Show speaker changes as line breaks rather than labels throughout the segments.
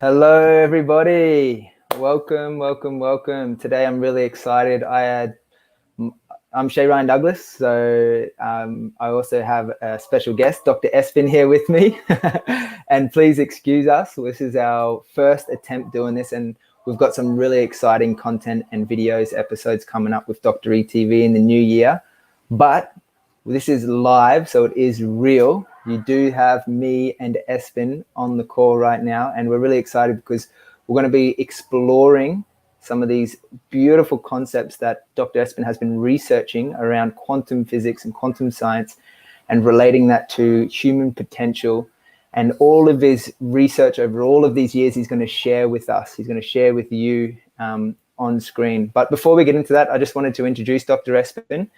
Hello, everybody. Welcome, welcome, welcome. Today, I'm really excited. I'm Shay Ryan Douglas, so I also have a special guest, Dr. Aspen, here with me. And please excuse us. This is our first attempt doing this, and we've got some really exciting content and videos, episodes coming up with Dr. EHTV in the new year. But this is live, so it is real. You do have me and Aspen on the call right now, and we're really excited because we're going to be exploring some of these beautiful concepts that Dr. Aspen has been researching around quantum physics and quantum science, and relating that to human potential. And all of his research over all of these years, he's going to share with us. He's going to share with you on screen. But before we get into that, I just wanted to introduce Dr. Aspen.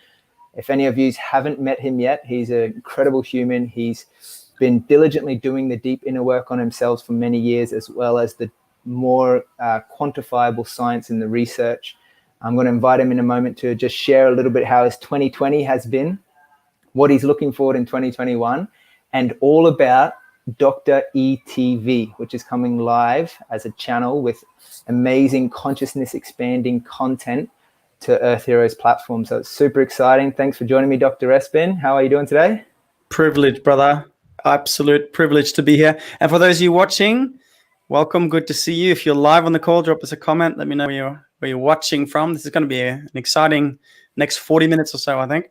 If any of you haven't met him yet, he's an incredible human. He's been diligently doing the deep inner work on himself for many years, as well as the more quantifiable science in the research. I'm going to invite him in a moment to just share a little bit how his 2020 has been, what he's looking forward in 2021, and all about Dr. EHTV, which is coming live as a channel with amazing consciousness expanding content to Earth Heroes platform. So it's super exciting. Thanks for joining me, Dr. Aspen. How are you doing today?
Privilege, brother. Absolute privilege to be here. And for those of you watching, welcome. Good to see you. If you're live on the call, drop us a comment. Let me know where you're watching from. This is going to be an exciting next 40 minutes or so, I think.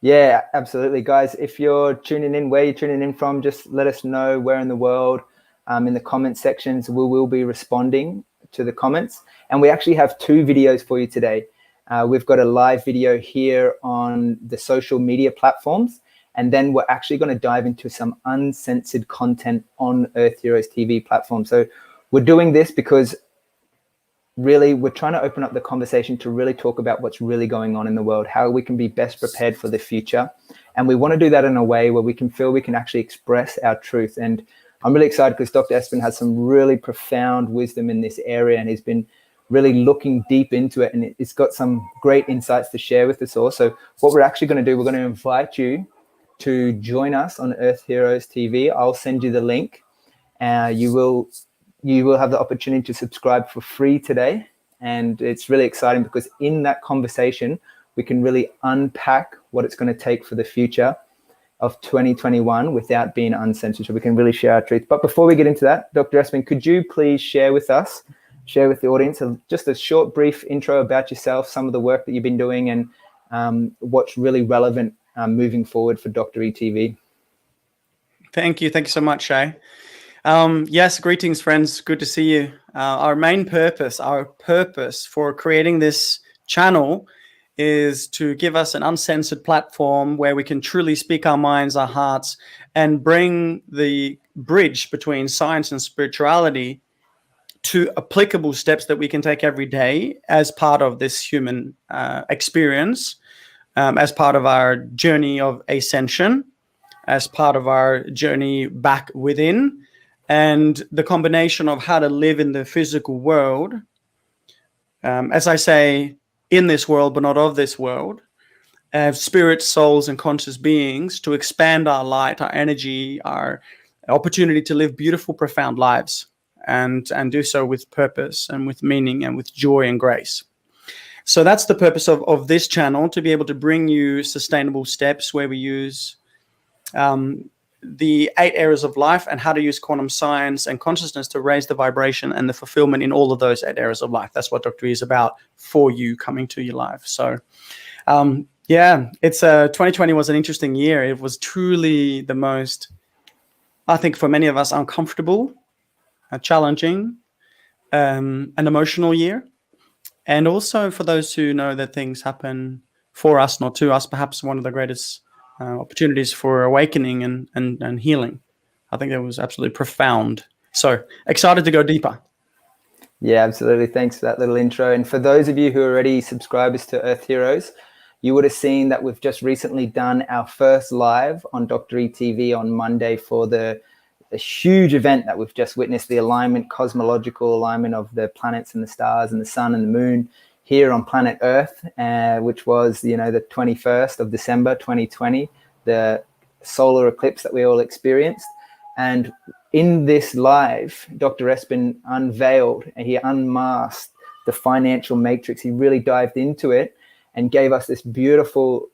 Yeah, absolutely. Guys, if you're tuning in, where you're tuning in from, just let us know where in the world. In the comment sections, we will be responding to the comments. And we actually have two videos for you today. We've got a live video here on the social media platforms. And then we're actually going to dive into some uncensored content on Earth Heroes TV platform. So we're doing this because really we're trying to open up the conversation to really talk about what's really going on in the world, how we can be best prepared for the future. And we want to do that in a way where we can feel we can actually express our truth. And I'm really excited because Dr. Aspen has some really profound wisdom in this area, and he's been really looking deep into it, and it's got some great insights to share with us all. So what we're actually going to do, we're going to invite you to join us on Earth Heroes TV. I'll send you the link. You will have the opportunity to subscribe for free today. And it's really exciting because in that conversation, we can really unpack what it's going to take for the future of 2021 without being uncensored. So we can really share our truth. But before we get into that, Dr. Aspen, could you please share with the audience just a short, brief intro about yourself, some of the work that you've been doing, and what's really relevant moving forward for Dr. EHTV?
Thank you. Thank you so much, Shay. Yes, greetings, friends. Good to see you. Our purpose for creating this channel is to give us an uncensored platform where we can truly speak our minds, our hearts, and bring the bridge between science and spirituality to applicable steps that we can take every day as part of this human experience, as part of our journey of ascension, as part of our journey back within, and the combination of how to live in the physical world, as I say, in this world, but not of this world, as spirits, souls, and conscious beings, to expand our light, our energy, our opportunity to live beautiful, profound lives, and do so with purpose and with meaning and with joy and grace. So that's the purpose of this channel, to be able to bring you sustainable steps where we use the 8 areas of life and how to use quantum science and consciousness to raise the vibration and the fulfillment in all of those 8 areas of life. That's what Dr. E is about for you coming to your life. So yeah, 2020 was an interesting year. It was truly the most, I think for many of us, uncomfortable, challenging, an emotional year. And also for those who know that things happen for us, not to us, perhaps one of the greatest opportunities for awakening and healing. I think that was absolutely profound. So excited to go deeper.
Yeah, absolutely. Thanks for that little intro. And for those of you who are already subscribers to Earth Heroes, you would have seen that we've just recently done our first live on Dr. EHTV on Monday for the huge event that we've just witnessed, the alignment, cosmological alignment of the planets and the stars and the sun and the moon here on planet Earth, which was, the 21st of December 2020, the solar eclipse that we all experienced. And in this live, Dr. Espen unveiled and he unmasked the financial matrix. He really dived into it and gave us this beautiful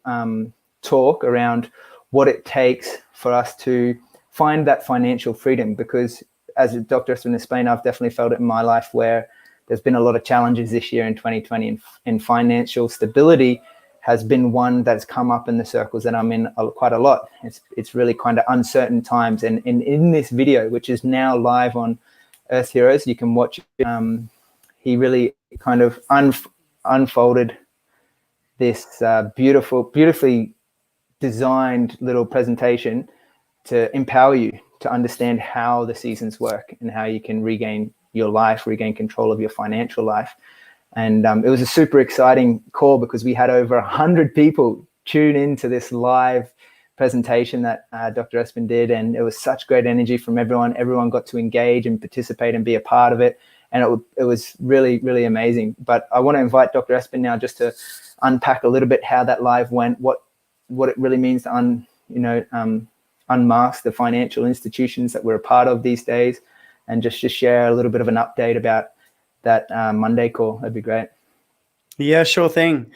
talk around what it takes for us to find that financial freedom. Because as Dr. Espen explained, I've definitely felt it in my life where there's been a lot of challenges this year in 2020, and financial stability has been one that's come up in the circles that I'm in quite a lot. It's really kind of uncertain times. And in this video, which is now live on Earth Heroes, you can watch it. He really kind of unfolded this beautifully designed little presentation to empower you to understand how the seasons work and how you can regain your life, regain control of your financial life. And it was a super exciting call because we had over 100 people tune into this live presentation that Dr. Espen did. And it was such great energy from everyone. Everyone got to engage and participate and be a part of it. And it was really, really amazing. But I want to invite Dr. Espen now just to unpack a little bit how that live went, what it really means to unmask the financial institutions that we're a part of these days, and just share a little bit of an update about that Monday call. That'd be great.
Yeah, sure thing.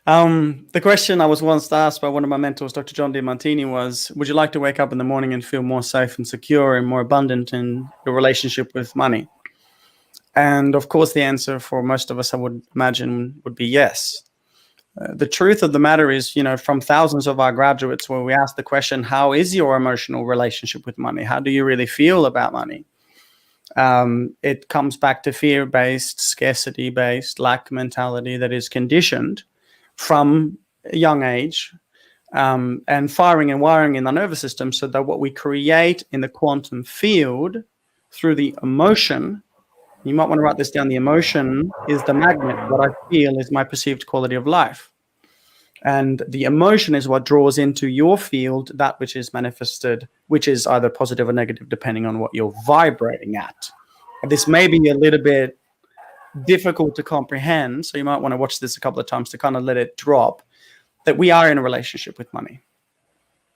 The question I was once asked by one of my mentors, Dr. John DiMartini, was, would you like to wake up in the morning and feel more safe and secure and more abundant in your relationship with money? And of course, the answer for most of us, I would imagine, would be yes. The truth of the matter is, from thousands of our graduates, where we ask the question, how is your emotional relationship with money? How do you really feel about money? It comes back to fear-based, scarcity-based, lack mentality that is conditioned from a young age, and firing and wiring in the nervous system, so that what we create in the quantum field through the emotion, you might want to write this down, the emotion is the magnet. What I feel is my perceived quality of life. And the emotion is what draws into your field that which is manifested, which is either positive or negative, depending on what you're vibrating at. And this may be a little bit difficult to comprehend, so you might want to watch this a couple of times to kind of let it drop, that we are in a relationship with money,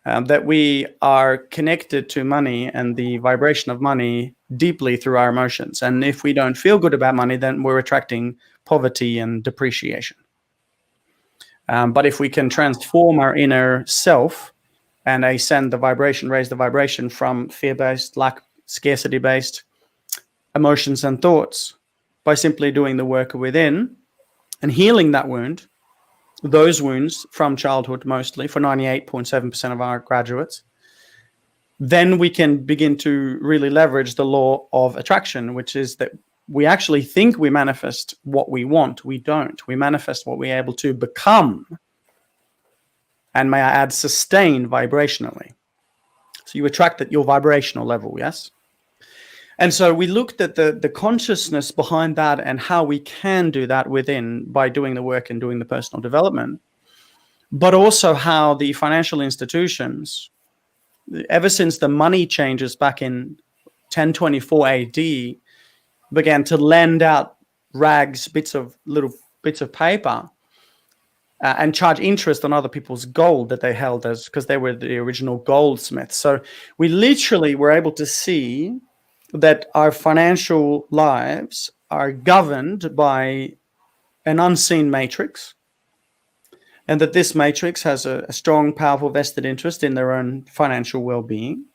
that we are connected to money and the vibration of money deeply through our emotions. And if we don't feel good about money, then we're attracting poverty and depreciation. But if we can transform our inner self and ascend the vibration, raise the vibration from fear-based, lack, scarcity-based emotions and thoughts by simply doing the work within and healing that wound, those wounds from childhood mostly, for 98.7% of our graduates, then we can begin to really leverage the law of attraction, which is that we actually think we manifest what we want. We don't. We manifest what we're able to become. And may I add, sustain vibrationally. So you attract at your vibrational level, yes? And so we looked at the consciousness behind that and how we can do that within by doing the work and doing the personal development, but also how the financial institutions, ever since the money changes back in 1024 AD, began to lend out rags, little bits of paper, and charge interest on other people's gold that they held as, because they were the original goldsmiths. So we literally were able to see that our financial lives are governed by an unseen matrix, and that this matrix has a strong, powerful, vested interest in their own financial well-being,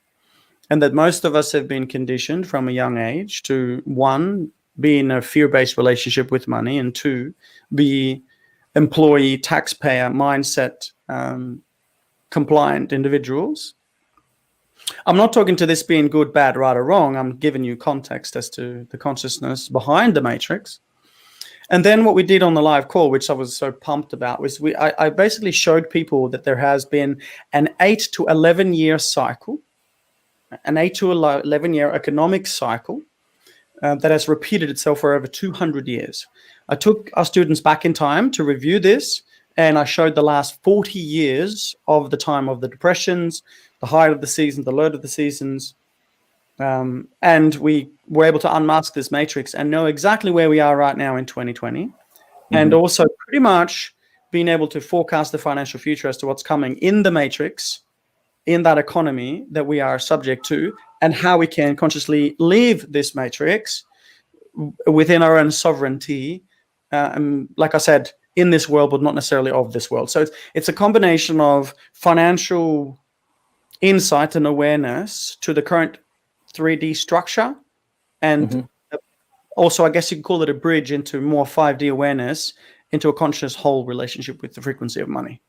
and that most of us have been conditioned from a young age to, one, be in a fear-based relationship with money, and two, be employee, taxpayer, mindset compliant individuals. I'm not talking to this being good, bad, right, or wrong. I'm giving you context as to the consciousness behind the matrix. And then what we did on the live call, which I was so pumped about, was I basically showed people that there has been an 8 to 11 year cycle, an 8 to 11 year economic cycle that has repeated itself for over 200 years. I took our students back in time to review this, and I showed the last 40 years of the time of the depressions, the height of the season, the low of the seasons, and we were able to unmask this matrix and know exactly where we are right now in 2020, and also pretty much being able to forecast the financial future as to what's coming in the matrix, in that economy that we are subject to, and how we can consciously leave this matrix within our own sovereignty, like I said, in this world, but not necessarily of this world. So it's a combination of financial insight and awareness to the current 3D structure, and also, I guess you could call it a bridge into more 5D awareness, into a conscious whole relationship with the frequency of money.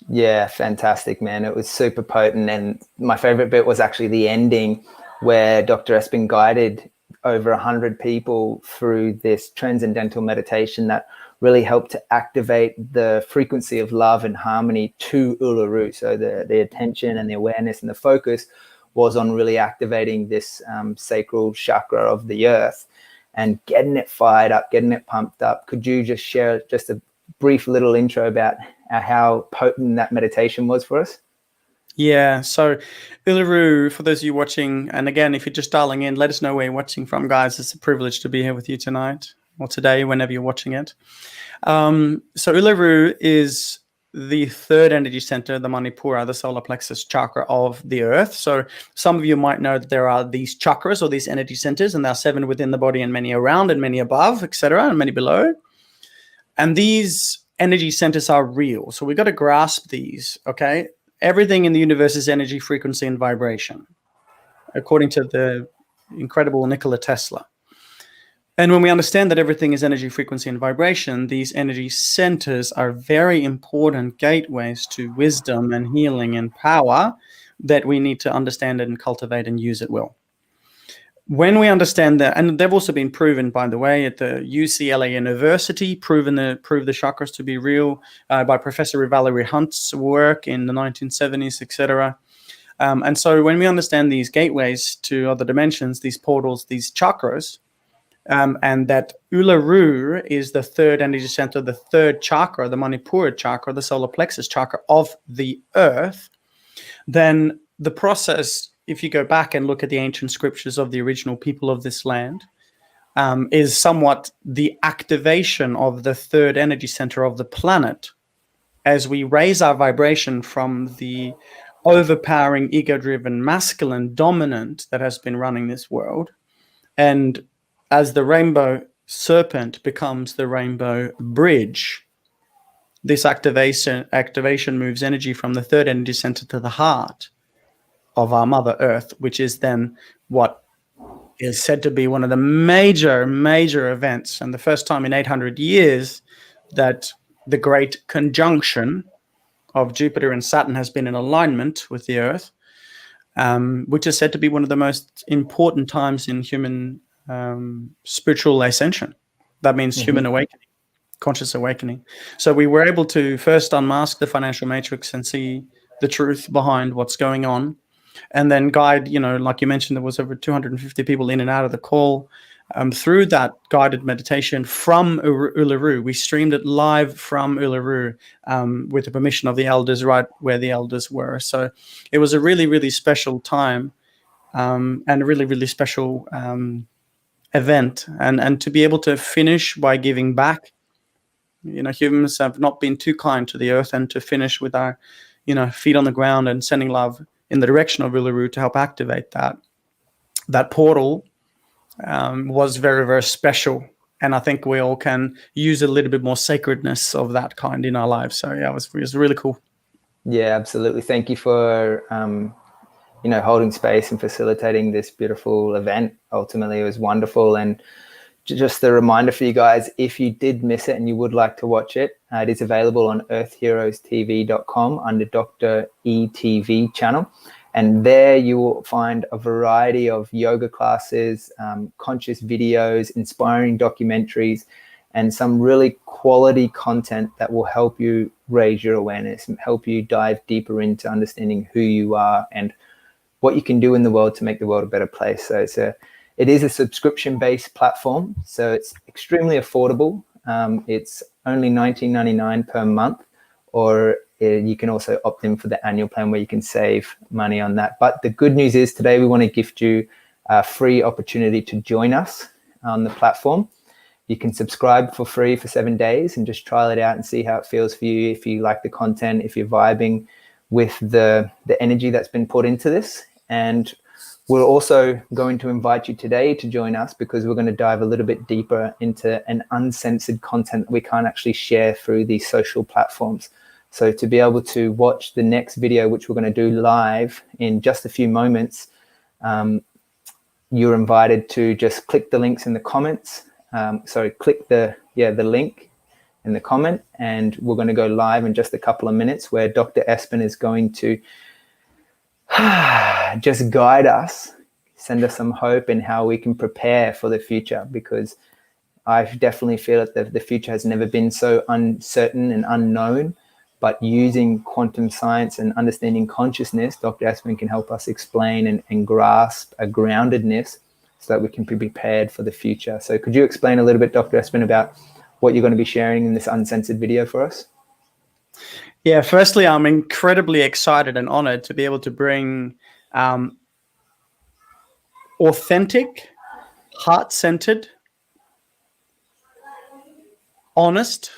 Yeah, fantastic, man. It was super potent. And my favorite bit was actually the ending, where Dr. Espen guided over 100 people through this transcendental meditation that really helped to activate the frequency of love and harmony to Uluru. So the attention and the awareness and the focus was on really activating this sacral chakra of the earth and getting it fired up, getting it pumped up. Could you just share just a brief little intro about how potent that meditation was for us?
Yeah, so Uluru, for those of you watching, and again, if you're just dialing in, let us know where you're watching from, guys. It's a privilege to be here with you tonight or today, whenever you're watching it. So Uluru is the third energy center, the Manipura, the solar plexus chakra of the earth. So some of you might know that there are these chakras or these energy centers, and there are 7 within the body and many around and many above, etc., and many below. And these energy centers are real. So we've got to grasp these, okay? Everything in the universe is energy, frequency, and vibration, according to the incredible Nikola Tesla. And when we understand that everything is energy, frequency, and vibration, these energy centers are very important gateways to wisdom and healing and power that we need to understand and cultivate and use at will. When we understand that, and they've also been proven, by the way, at the UCLA University, prove the chakras to be real by Professor Valerie Hunt's work in the 1970s, etc. And so when we understand these gateways to other dimensions, these portals, these chakras, and that Uluru is the third energy center, the third chakra, the Manipura chakra, the solar plexus chakra of the earth, then the process, if you go back and look at the ancient scriptures of the original people of this land, is somewhat the activation of the third energy center of the planet as we raise our vibration from the overpowering, ego-driven, masculine dominant that has been running this world. And as the rainbow serpent becomes the rainbow bridge, this activation moves energy from the third energy center to the heart of our Mother Earth, which is then what is said to be one of the major events, and the first time in 800 years that the great conjunction of Jupiter and Saturn has been in alignment with the Earth, which is said to be one of the most important times in human spiritual ascension. That means human awakening, conscious awakening. So we were able to first unmask the financial matrix and see the truth behind what's going on, and then guide, like you mentioned, there was over 250 people in and out of the call through that guided meditation from Uluru. We streamed it live from Uluru with the permission of the elders, right where the elders were. So it was a really, really special time and a really, really special event. And to be able to finish by giving back, humans have not been too kind to the earth, and to finish with our, feet on the ground and sending love in the direction of Uluru to help activate that portal was very, very special. And I think we all can use a little bit more sacredness of that kind in our lives. So yeah, it was really cool.
Yeah, absolutely. Thank you for holding space and facilitating this beautiful event. Ultimately, it was wonderful. And just a reminder for you guys, if you did miss it and you would like to watch it, it is available on Earthherostvcom under Dr. EHTV channel. And there you will find a variety of yoga classes, conscious videos, inspiring documentaries, and some really quality content that will help you raise your awareness and help you dive deeper into understanding who you are and what you can do in the world to make the world a better place. So it is a subscription-based platform, so it's extremely affordable. It's only $19.99 per month, or you can also opt in for the annual plan where you can save money on that. But the good news is today we want to gift you a free opportunity to join us on the platform. You can subscribe for free for 7 days and just trial it out and see how it feels for you, if you like the content, if you're vibing with the energy that's been put into this. And We're also going to invite you today to join us because we're going to dive a little bit deeper into an uncensored content that we can't actually share through these social platforms. So to be able to watch the next video, which we're going to do live in just a few moments, you're invited to just click the links in the comments. Click the link in the comment, and we're going to go live in just a couple of minutes where Dr. Aspen is going to just guide us, send us some hope in how we can prepare for the future, because I definitely feel that the future has never been so uncertain and unknown. But using quantum science and understanding consciousness, Dr. Aspen can help us explain and grasp a groundedness so that we can be prepared for the future. So could you explain a little bit, Dr. Aspen, about what you're going to be sharing in this uncensored video for us?
Yeah, firstly, I'm incredibly excited and honored to be able to bring authentic, heart-centered, honest,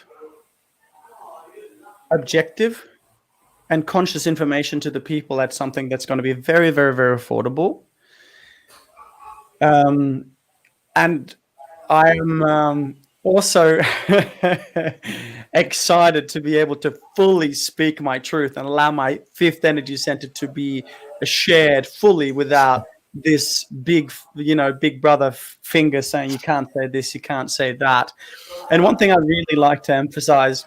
objective, and conscious information to the people. That's something that's going to be very, very, very affordable. And I'm also excited to be able to fully speak my truth and allow my fifth energy center to be shared fully without this big brother finger saying you can't say this, you can't say that. And one thing I really like to emphasize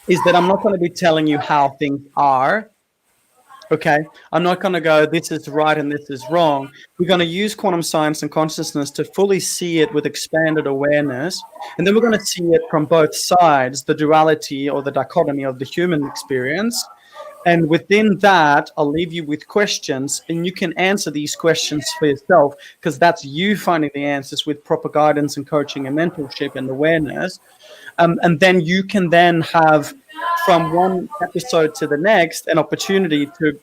is that I'm not going to be telling you how things are. Okay, I'm not going to go, this is right and this is wrong. We're going to use quantum science and consciousness to fully see it with expanded awareness. And then we're going to see it from both sides, the duality or the dichotomy of the human experience. And within that, I'll leave you with questions, and you can answer these questions for yourself, because that's you finding the answers with proper guidance and coaching and mentorship and awareness. And then you can then have, from one episode to the next, an opportunity to,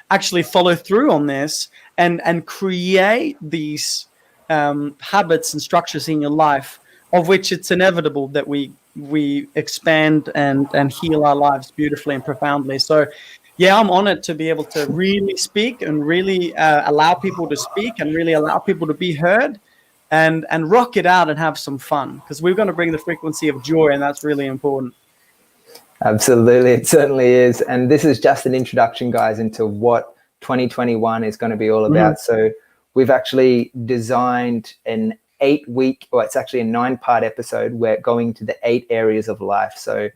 actually follow through on this and create these habits and structures in your life, of which it's inevitable that we expand and heal our lives beautifully and profoundly. So yeah, I'm honored to be able to really speak and really allow people to speak and really allow people to be heard and rock it out and have some fun, because we're going to bring the frequency of joy, and that's really important.
Absolutely, it certainly is. And this is just an introduction, guys, into what 2021 is going to be all about. So we've actually designed an 8-week, or it's actually a 9-part episode. We're going to the 8 areas of life. So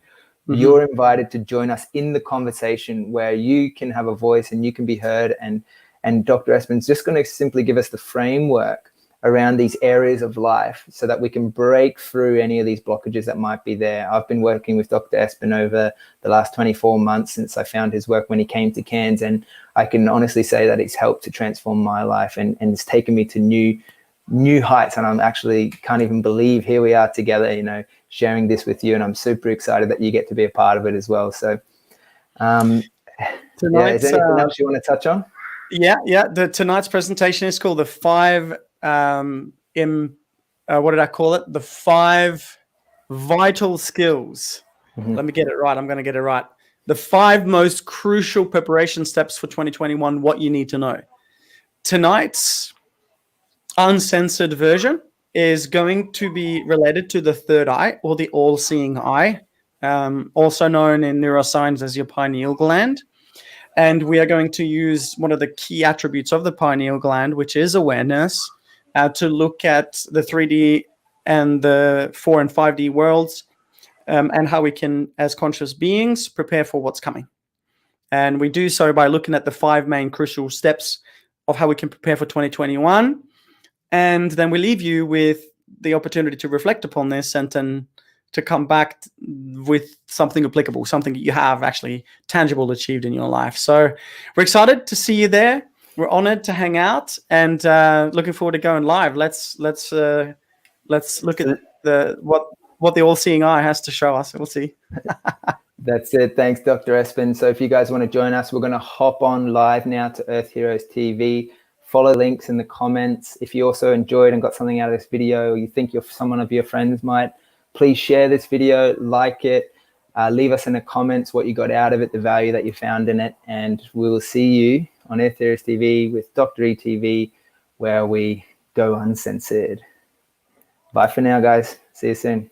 you're invited to join us in the conversation where you can have a voice and you can be heard. And Dr. Aspen's just going to simply give us the framework around these areas of life so that we can break through any of these blockages that might be there. I've been working with Dr. Aspen over the last 24 months since I found his work when he came to Cairns, and I can honestly say that it's helped to transform my life and it's taken me to new heights. And I'm actually can't even believe here we are together, sharing this with you, and I'm super excited that you get to be a part of it as well. So is there anything else you want to touch on?
Yeah. Tonight's presentation is called the 5 what did I call it? The 5 vital skills. Let me get it right. I'm going to get it right. The 5 most crucial preparation steps for 2021, what you need to know. Tonight's uncensored version is going to be related to the third eye, or the all-seeing eye, also known in neuroscience as your pineal gland. And we are going to use one of the key attributes of the pineal gland, which is awareness, to look at the 3D and the 4 and 5D worlds, and how we can, as conscious beings, prepare for what's coming. And we do so by looking at the 5 main crucial steps of how we can prepare for 2021. And then we leave you with the opportunity to reflect upon this and then to come back with something applicable, something that you have actually tangible achieved in your life. So we're excited to see you there. We're honored to hang out, and looking forward to going live. Let's look at what the all-seeing eye has to show us. We'll see.
That's it. Thanks, Dr. Aspen. So if you guys want to join us, we're going to hop on live now to Earth Heroes TV. Follow links in the comments. If you also enjoyed and got something out of this video, or you think someone of your friends might, please share this video, like it, leave us in the comments what you got out of it, the value that you found in it, and we will see you on Earthherostvcom with Dr. ETV, where we go uncensored. Bye for now, guys. See you soon.